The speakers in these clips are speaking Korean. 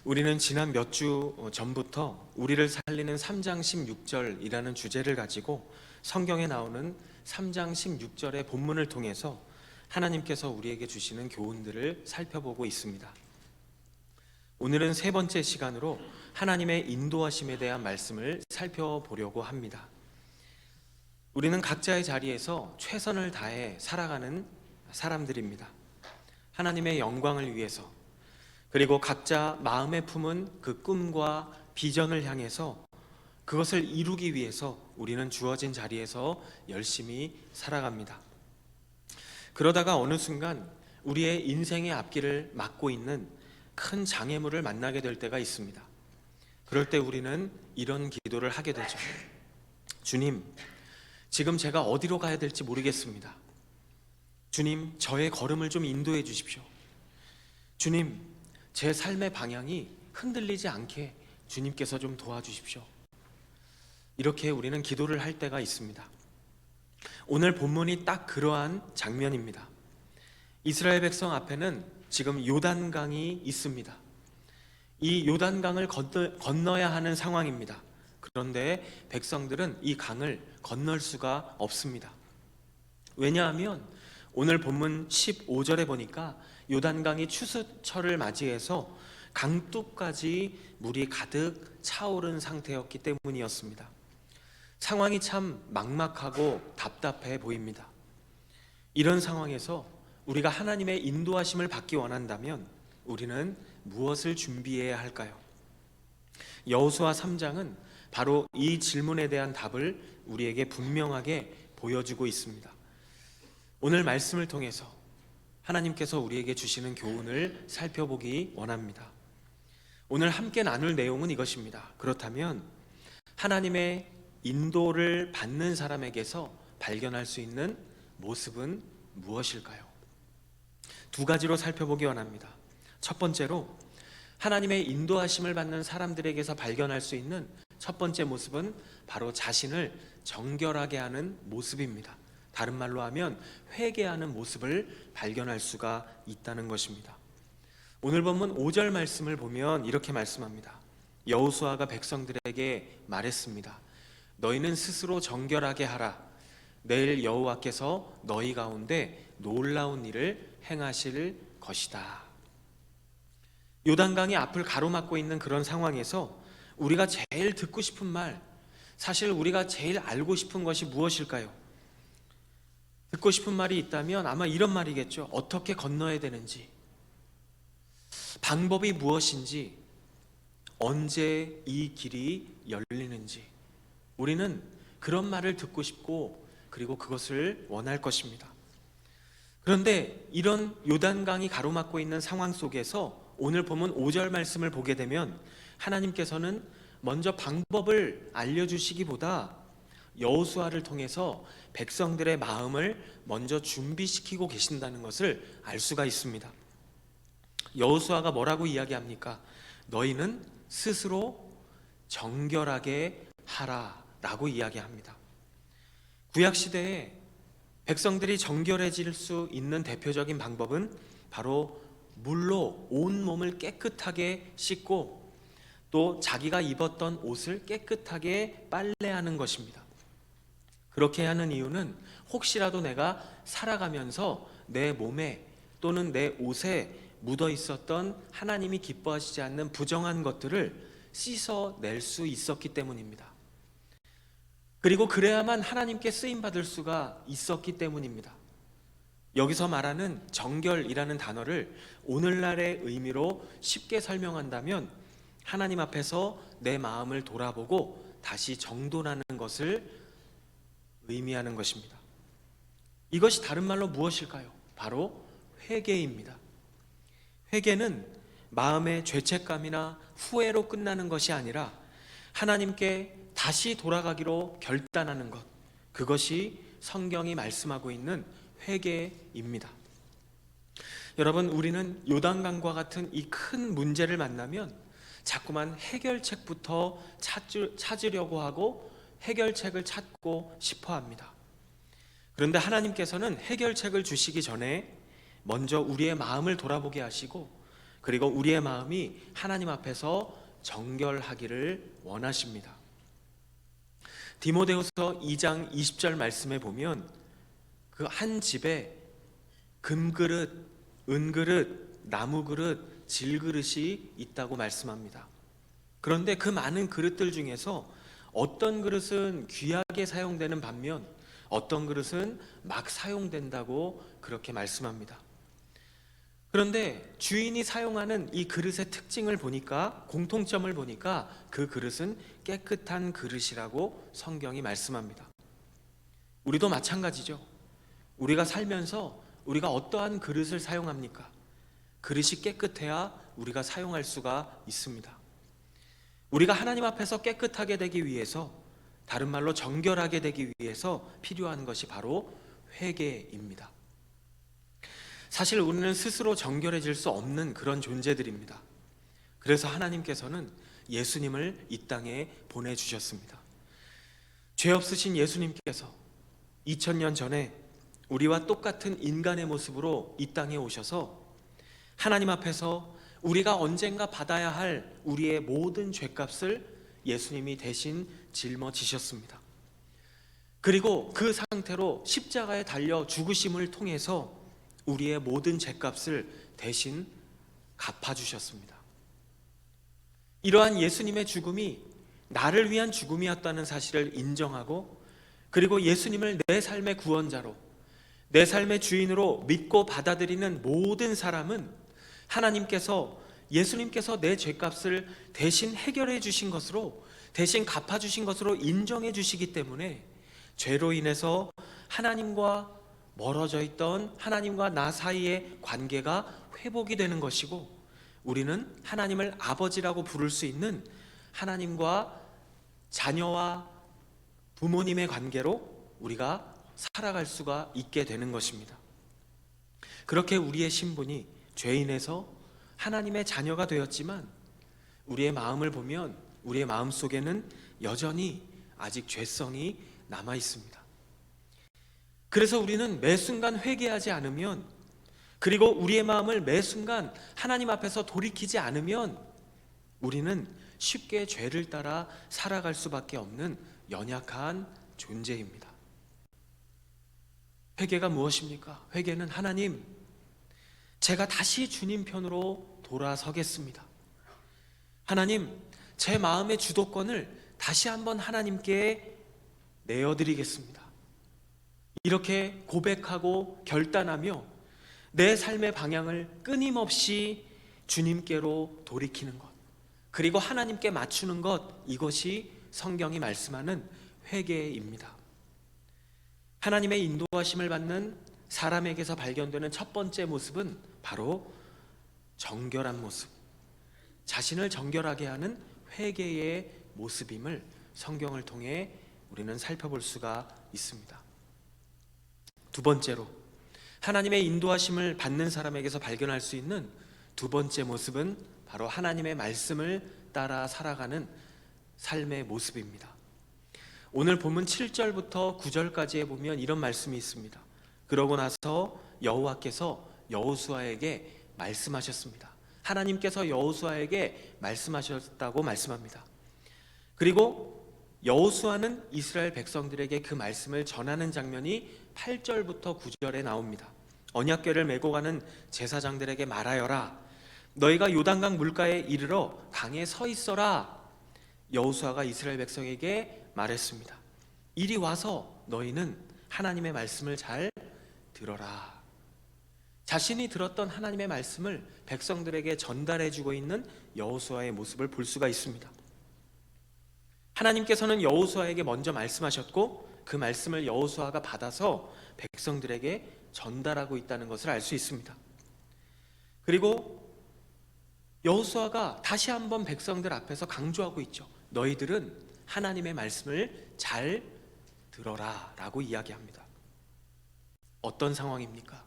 우리는 지난 몇 주 전부터 우리를 살리는 3장 16절이라는 주제를 가지고 성경에 나오는 3장 16절의 본문을 통해서 하나님께서 우리에게 주시는 교훈들을 살펴보고 있습니다. 오늘은 세 번째 시간으로 하나님의 인도하심에 대한 말씀을 살펴보려고 합니다. 우리는 각자의 자리에서 최선을 다해 살아가는 사람들입니다. 하나님의 영광을 위해서, 그리고 각자 마음에 품은 그 꿈과 비전을 향해서 그것을 이루기 위해서 우리는 주어진 자리에서 열심히 살아갑니다. 그러다가 어느 순간 우리의 인생의 앞길을 막고 있는 큰 장애물을 만나게 될 때가 있습니다. 그럴 때 우리는 이런 기도를 하게 되죠. 주님, 지금 제가 어디로 가야 될지 모르겠습니다. 주님, 저의 걸음을 좀 인도해 주십시오. 주님, 제 삶의 방향이 흔들리지 않게 주님께서 좀 도와주십시오. 이렇게 우리는 기도를 할 때가 있습니다. 오늘 본문이 딱 그러한 장면입니다. 이스라엘 백성 앞에는 지금 요단강이 있습니다. 이 요단강을 건너야 하는 상황입니다. 그런데 백성들은 이 강을 건널 수가 없습니다. 왜냐하면 오늘 본문 15절에 보니까 요단강이 추수철을 맞이해서 강둑까지 물이 가득 차오른 상태였기 때문이었습니다. 상황이 참 막막하고 답답해 보입니다. 이런 상황에서 우리가 하나님의 인도하심을 받기 원한다면 우리는 무엇을 준비해야 할까요? 여호수아 3장은 바로 이 질문에 대한 답을 우리에게 분명하게 보여주고 있습니다. 오늘 말씀을 통해서 하나님께서 우리에게 주시는 교훈을 살펴보기 원합니다. 오늘 함께 나눌 내용은 이것입니다. 그렇다면 하나님의 인도를 받는 사람에게서 발견할 수 있는 모습은 무엇일까요? 두 가지로 살펴보기 원합니다. 첫 번째로 하나님의 인도하심을 받는 사람들에게서 발견할 수 있는 첫 번째 모습은 바로 자신을 정결하게 하는 모습입니다. 다른 말로 하면 회개하는 모습을 발견할 수가 있다는 것입니다. 오늘 본문 5절 말씀을 보면 이렇게 말씀합니다. 여호수아가 백성들에게 말했습니다. 너희는 스스로 정결하게 하라. 내일 여호와께서 너희 가운데 놀라운 일을 행하실 것이다. 요단강이 앞을 가로막고 있는 그런 상황에서 우리가 제일 듣고 싶은 말, 사실 우리가 제일 알고 싶은 것이 무엇일까요? 듣고 싶은 말이 있다면 아마 이런 말이겠죠. 어떻게 건너야 되는지, 방법이 무엇인지, 언제 이 길이 열리는지, 우리는 그런 말을 듣고 싶고 그리고 그것을 원할 것입니다. 그런데 이런 요단강이 가로막고 있는 상황 속에서 오늘 보면 5절 말씀을 보게 되면 하나님께서는 먼저 방법을 알려주시기보다 여호수아를 통해서 백성들의 마음을 먼저 준비시키고 계신다는 것을 알 수가 있습니다. 여호수아가 뭐라고 이야기합니까? 너희는 스스로 정결하게 하라 라고 이야기합니다. 구약시대에 백성들이 정결해질 수 있는 대표적인 방법은 바로 물로 온 몸을 깨끗하게 씻고 또 자기가 입었던 옷을 깨끗하게 빨래하는 것입니다. 그렇게 하는 이유는 혹시라도 내가 살아가면서 내 몸에 또는 내 옷에 묻어 있었던 하나님이 기뻐하시지 않는 부정한 것들을 씻어낼 수 있었기 때문입니다. 그리고 그래야만 하나님께 쓰임받을 수가 있었기 때문입니다. 여기서 말하는 정결이라는 단어를 오늘날의 의미로 쉽게 설명한다면 하나님 앞에서 내 마음을 돌아보고 다시 정돈하는 것을 의미하는 것입니다. 이것이 다른 말로 무엇일까요? 바로 회개입니다. 회개는 마음의 죄책감이나 후회로 끝나는 것이 아니라 하나님께 다시 돌아가기로 결단하는 것, 그것이 성경이 말씀하고 있는 회개입니다. 여러분, 우리는 요단강과 같은 이 큰 문제를 만나면 자꾸만 해결책부터 찾으려고 하고 해결책을 찾고 싶어 합니다. 그런데 하나님께서는 해결책을 주시기 전에 먼저 우리의 마음을 돌아보게 하시고 그리고 우리의 마음이 하나님 앞에서 정결하기를 원하십니다. 디모데후서 2장 20절 말씀에 보면 그 한 집에 금그릇, 은그릇, 나무그릇, 질그릇이 있다고 말씀합니다. 그런데 그 많은 그릇들 중에서 어떤 그릇은 귀하게 사용되는 반면 어떤 그릇은 막 사용된다고 그렇게 말씀합니다. 그런데 주인이 사용하는 이 그릇의 특징을 보니까, 공통점을 보니까 그 그릇은 깨끗한 그릇이라고 성경이 말씀합니다. 우리도 마찬가지죠. 우리가 살면서 우리가 어떠한 그릇을 사용합니까? 그릇이 깨끗해야 우리가 사용할 수가 있습니다. 우리가 하나님 앞에서 깨끗하게 되기 위해서, 다른 말로 정결하게 되기 위해서 필요한 것이 바로 회개입니다. 사실 우리는 스스로 정결해질 수 없는 그런 존재들입니다. 그래서 하나님께서는 예수님을 이 땅에 보내주셨습니다. 죄 없으신 예수님께서 2000년 전에 우리와 똑같은 인간의 모습으로 이 땅에 오셔서 하나님 앞에서 우리가 언젠가 받아야 할 우리의 모든 죄값을 예수님이 대신 짊어지셨습니다. 그리고 그 상태로 십자가에 달려 죽으심을 통해서 우리의 모든 죄값을 대신 갚아주셨습니다. 이러한 예수님의 죽음이 나를 위한 죽음이었다는 사실을 인정하고, 그리고 예수님을 내 삶의 구원자로, 내 삶의 주인으로 믿고 받아들이는 모든 사람은 하나님께서, 예수님께서 내 죄값을 대신 해결해 주신 것으로, 대신 갚아주신 것으로 인정해 주시기 때문에 죄로 인해서 하나님과 멀어져 있던 하나님과 나 사이의 관계가 회복이 되는 것이고, 우리는 하나님을 아버지라고 부를 수 있는 하나님과 자녀와 부모님의 관계로 우리가 살아갈 수가 있게 되는 것입니다. 그렇게 우리의 신분이 죄인에서 하나님의 자녀가 되었지만, 우리의 마음을 보면 우리의 마음 속에는 여전히 아직 죄성이 남아 있습니다. 그래서 우리는 매 순간 회개하지 않으면, 그리고 우리의 마음을 매 순간 하나님 앞에서 돌이키지 않으면 우리는 쉽게 죄를 따라 살아갈 수밖에 없는 연약한 존재입니다. 회개가 무엇입니까? 회개는 하나님, 제가 다시 주님 편으로 돌아서겠습니다. 하나님, 제 마음의 주도권을 다시 한번 하나님께 내어드리겠습니다. 이렇게 고백하고 결단하며 내 삶의 방향을 끊임없이 주님께로 돌이키는 것, 그리고 하나님께 맞추는 것, 이것이 성경이 말씀하는 회개입니다. 하나님의 인도하심을 받는 사람에게서 발견되는 첫 번째 모습은 바로 정결한 모습, 자신을 정결하게 하는 회개의 모습임을 성경을 통해 우리는 살펴볼 수가 있습니다. 두 번째로, 하나님의 인도하심을 받는 사람에게서 발견할 수 있는 두 번째 모습은 바로 하나님의 말씀을 따라 살아가는 삶의 모습입니다. 오늘 본문 7절부터 9절까지에 보면 이런 말씀이 있습니다. 그러고 나서 여호와께서 여호수아에게 말씀하셨습니다. 하나님께서 여호수아에게 말씀하셨다고 말씀합니다. 그리고 여호수아는 이스라엘 백성들에게 그 말씀을 전하는 장면이 8절부터 9절에 나옵니다. 언약궤를 메고 가는 제사장들에게 말하여라, 너희가 요단강 물가에 이르러 강에 서 있어라. 여호수아가 이스라엘 백성에게 말했습니다. 이리 와서 너희는 하나님의 말씀을 잘 들어라. 자신이 들었던 하나님의 말씀을 백성들에게 전달해주고 있는 여호수아의 모습을 볼 수가 있습니다. 하나님께서는 여호수아에게 먼저 말씀하셨고, 그 말씀을 여호수아가 받아서 백성들에게 전달하고 있다는 것을 알 수 있습니다. 그리고 여호수아가 다시 한번 백성들 앞에서 강조하고 있죠. 너희들은 하나님의 말씀을 잘 들어라 라고 이야기합니다. 어떤 상황입니까?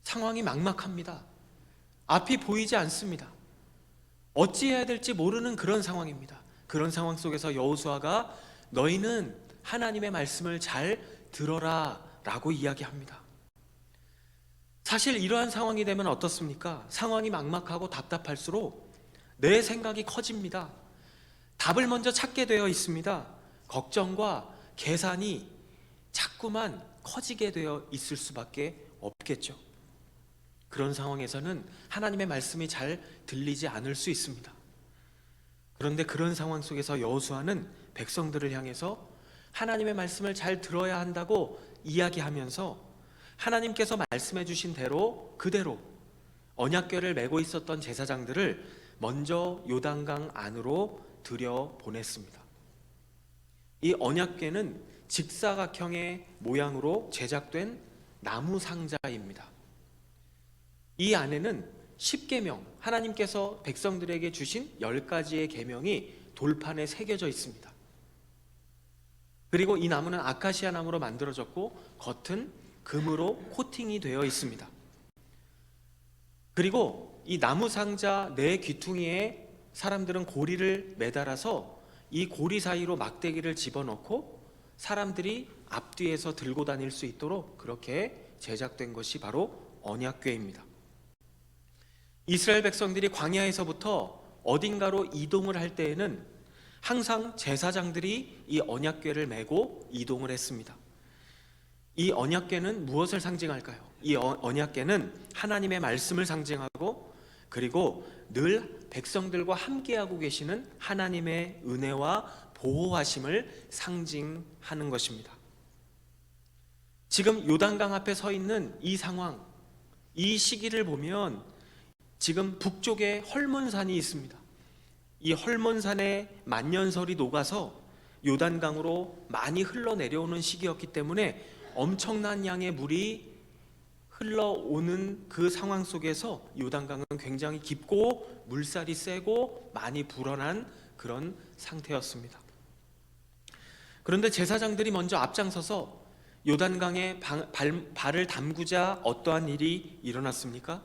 상황이 막막합니다. 앞이 보이지 않습니다. 어찌해야 될지 모르는 그런 상황입니다. 그런 상황 속에서 여호수아가 너희는 하나님의 말씀을 잘 들어라 라고 이야기합니다. 사실 이러한 상황이 되면 어떻습니까? 상황이 막막하고 답답할수록 내 생각이 커집니다. 답을 먼저 찾게 되어 있습니다. 걱정과 계산이 자꾸만 커지게 되어 있을 수밖에 없겠죠. 그런 상황에서는 하나님의 말씀이 잘 들리지 않을 수 있습니다. 그런데 그런 상황 속에서 여호수아는 백성들을 향해서 하나님의 말씀을 잘 들어야 한다고 이야기하면서 하나님께서 말씀해 주신 대로 그대로 언약궤를 메고 있었던 제사장들을 먼저 요단강 안으로 들여보냈습니다. 이 언약궤는 직사각형의 모양으로 제작된 나무 상자입니다. 이 안에는 10계명, 하나님께서 백성들에게 주신 10가지의 계명이 돌판에 새겨져 있습니다. 그리고 이 나무는 아카시아 나무로 만들어졌고 겉은 금으로 코팅이 되어 있습니다. 그리고 이 나무 상자 네 귀퉁이에 사람들은 고리를 매달아서 이 고리 사이로 막대기를 집어넣고 사람들이 앞뒤에서 들고 다닐 수 있도록 그렇게 제작된 것이 바로 언약궤입니다. 이스라엘 백성들이 광야에서부터 어딘가로 이동을 할 때에는 항상 제사장들이 이 언약궤를 메고 이동을 했습니다. 이 언약궤는 무엇을 상징할까요? 이 언약궤는 하나님의 말씀을 상징하고 그리고 늘 백성들과 함께하고 계시는 하나님의 은혜와 보호하심을 상징하는 것입니다. 지금 요단강 앞에 서 있는 이 상황, 이 시기를 보면 지금 북쪽에 헐몬산이 있습니다. 이 헐몬산의 만년설이 녹아서 요단강으로 많이 흘러내려오는 시기였기 때문에 엄청난 양의 물이 흘러오는 그 상황 속에서 요단강은 굉장히 깊고 물살이 세고 많이 불어난 그런 상태였습니다. 그런데 제사장들이 먼저 앞장서서 요단강에 발을 담그자 어떠한 일이 일어났습니까?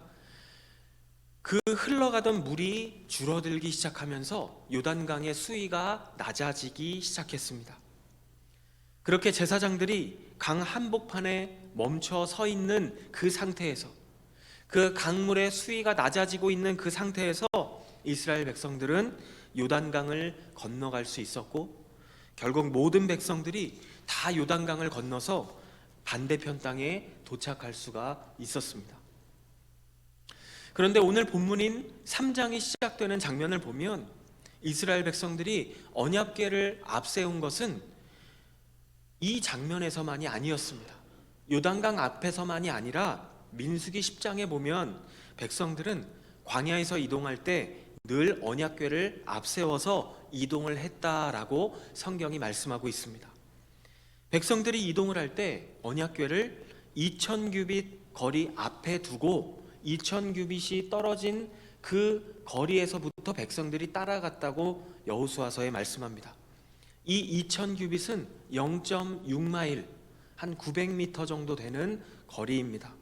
그 흘러가던 물이 줄어들기 시작하면서 요단강의 수위가 낮아지기 시작했습니다. 그렇게 제사장들이 강 한복판에 멈춰 서 있는 그 상태에서 그 강물의 수위가 낮아지고 있는 그 상태에서 이스라엘 백성들은 요단강을 건너갈 수 있었고 결국 모든 백성들이 다 요단강을 건너서 반대편 땅에 도착할 수가 있었습니다. 그런데 오늘 본문인 3장이 시작되는 장면을 보면 이스라엘 백성들이 언약궤를 앞세운 것은 이 장면에서만이 아니었습니다. 요단강 앞에서만이 아니라 민수기 10장에 보면 백성들은 광야에서 이동할 때 늘 언약궤를 앞세워서 이동을 했다라고 성경이 말씀하고 있습니다. 백성들이 이동을 할 때 언약궤를 2000규빗 거리 앞에 두고 2000규빗이 떨어진 그 거리에서부터 백성들이 따라갔다고 여호수아서에 말씀합니다. 이 2000규빗은 0.6마일, 한 900m 정도 되는 거리입니다.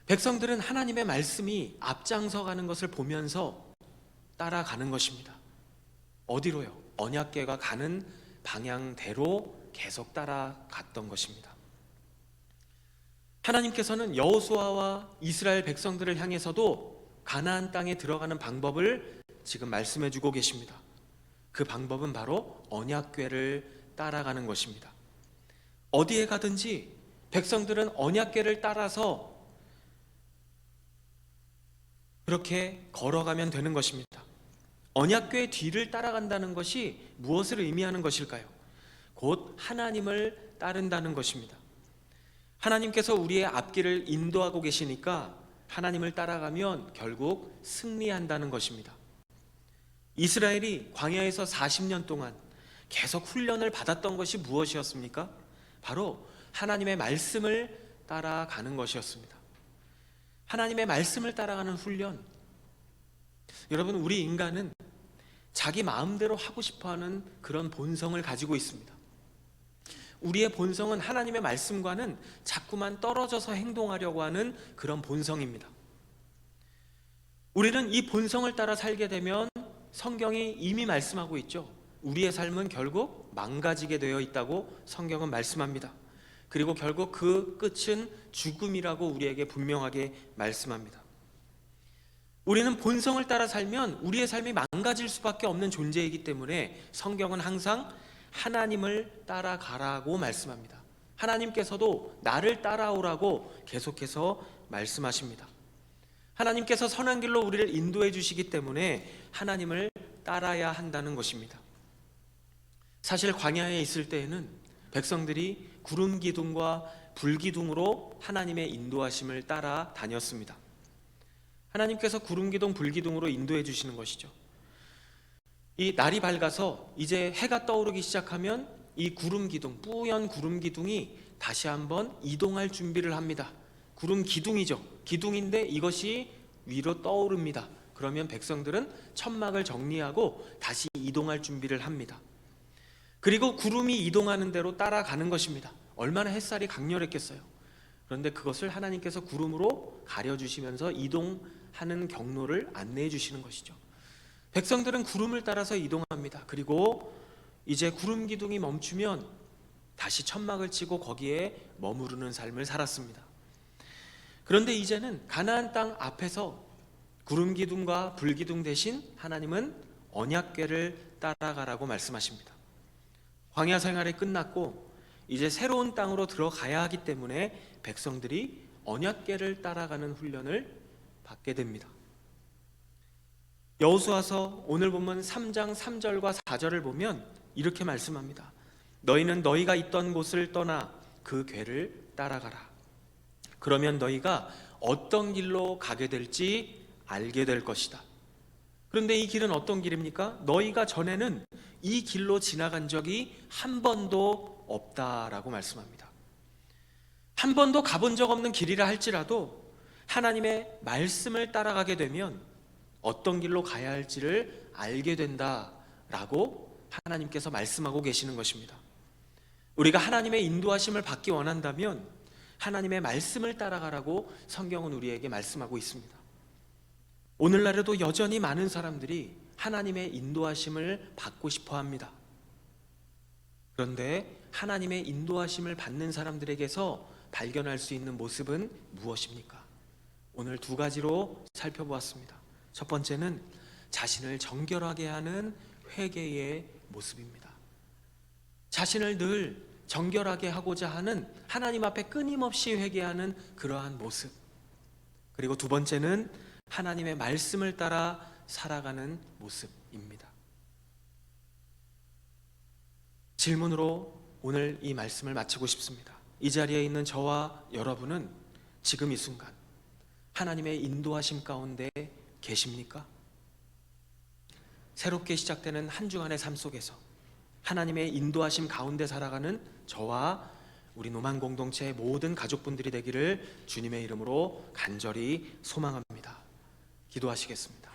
백성들은 하나님의 말씀이 앞장서 가는 것을 보면서 따라가는 것입니다. 어디로요? 언약궤가 가는 방향대로 계속 따라갔던 것입니다. 하나님께서는 여호수아와 이스라엘 백성들을 향해서도 가나안 땅에 들어가는 방법을 지금 말씀해 주고 계십니다. 그 방법은 바로 언약궤를 따라가는 것입니다. 어디에 가든지 백성들은 언약궤를 따라서 그렇게 걸어가면 되는 것입니다. 언약궤의 뒤를 따라간다는 것이 무엇을 의미하는 것일까요? 곧 하나님을 따른다는 것입니다. 하나님께서 우리의 앞길을 인도하고 계시니까 하나님을 따라가면 결국 승리한다는 것입니다. 이스라엘이 광야에서 40년 동안 계속 훈련을 받았던 것이 무엇이었습니까? 바로 하나님의 말씀을 따라가는 것이었습니다. 하나님의 말씀을 따라가는 훈련. 여러분, 우리 인간은 자기 마음대로 하고 싶어하는 그런 본성을 가지고 있습니다. 우리의 본성은 하나님의 말씀과는 자꾸만 떨어져서 행동하려고 하는 그런 본성입니다. 우리는 이 본성을 따라 살게 되면 성경이 이미 말씀하고 있죠. 우리의 삶은 결국 망가지게 되어 있다고 성경은 말씀합니다. 그리고 결국 그 끝은 죽음이라고 우리에게 분명하게 말씀합니다. 우리는 본성을 따라 살면 우리의 삶이 망가질 수밖에 없는 존재이기 때문에 성경은 항상 하나님을 따라가라고 말씀합니다. 하나님께서도 나를 따라오라고 계속해서 말씀하십니다. 하나님께서 선한 길로 우리를 인도해 주시기 때문에 하나님을 따라야 한다는 것입니다. 사실 광야에 있을 때에는 백성들이 구름 기둥과 불 기둥으로 하나님의 인도하심을 따라 다녔습니다. 하나님께서 구름 기둥, 불 기둥으로 인도해 주시는 것이죠. 이 날이 밝아서 이제 해가 떠오르기 시작하면 이 구름 기둥, 뿌연 구름 기둥이 다시 한번 이동할 준비를 합니다. 구름 기둥이죠. 기둥인데 이것이 위로 떠오릅니다. 그러면 백성들은 천막을 정리하고 다시 이동할 준비를 합니다. 그리고 구름이 이동하는 대로 따라가는 것입니다. 얼마나 햇살이 강렬했겠어요. 그런데 그것을 하나님께서 구름으로 가려주시면서 이동하는 경로를 안내해 주시는 것이죠. 백성들은 구름을 따라서 이동합니다. 그리고 이제 구름 기둥이 멈추면 다시 천막을 치고 거기에 머무르는 삶을 살았습니다. 그런데 이제는 가나안 땅 앞에서 구름 기둥과 불 기둥 대신 하나님은 언약궤를 따라가라고 말씀하십니다. 광야 생활이 끝났고 이제 새로운 땅으로 들어가야 하기 때문에 백성들이 언약궤를 따라가는 훈련을 받게 됩니다. 여호수아서 오늘 본문 3장 3절과 4절을 보면 이렇게 말씀합니다. 너희는 너희가 있던 곳을 떠나 그 궤를 따라가라. 그러면 너희가 어떤 길로 가게 될지 알게 될 것이다. 그런데 이 길은 어떤 길입니까? 너희가 전에는 이 길로 지나간 적이 한 번도 없다라고 말씀합니다. 한 번도 가본 적 없는 길이라 할지라도 하나님의 말씀을 따라가게 되면 어떤 길로 가야 할지를 알게 된다라고 하나님께서 말씀하고 계시는 것입니다. 우리가 하나님의 인도하심을 받기 원한다면 하나님의 말씀을 따라가라고 성경은 우리에게 말씀하고 있습니다. 오늘날에도 여전히 많은 사람들이 하나님의 인도하심을 받고 싶어 합니다. 그런데 하나님의 인도하심을 받는 사람들에게서 발견할 수 있는 모습은 무엇입니까? 오늘 두 가지로 살펴보았습니다. 첫 번째는 자신을 정결하게 하는 회개의 모습입니다. 자신을 늘 정결하게 하고자 하는 하나님 앞에 끊임없이 회개하는 그러한 모습. 그리고 두 번째는 하나님의 말씀을 따라 살아가는 모습입니다. 질문으로 오늘 이 말씀을 마치고 싶습니다. 이 자리에 있는 저와 여러분은 지금 이 순간 하나님의 인도하심 가운데 계십니까? 새롭게 시작되는 한 주간의 삶 속에서 하나님의 인도하심 가운데 살아가는 저와 우리 노만 공동체의 모든 가족분들이 되기를 주님의 이름으로 간절히 소망합니다. 기도하시겠습니다.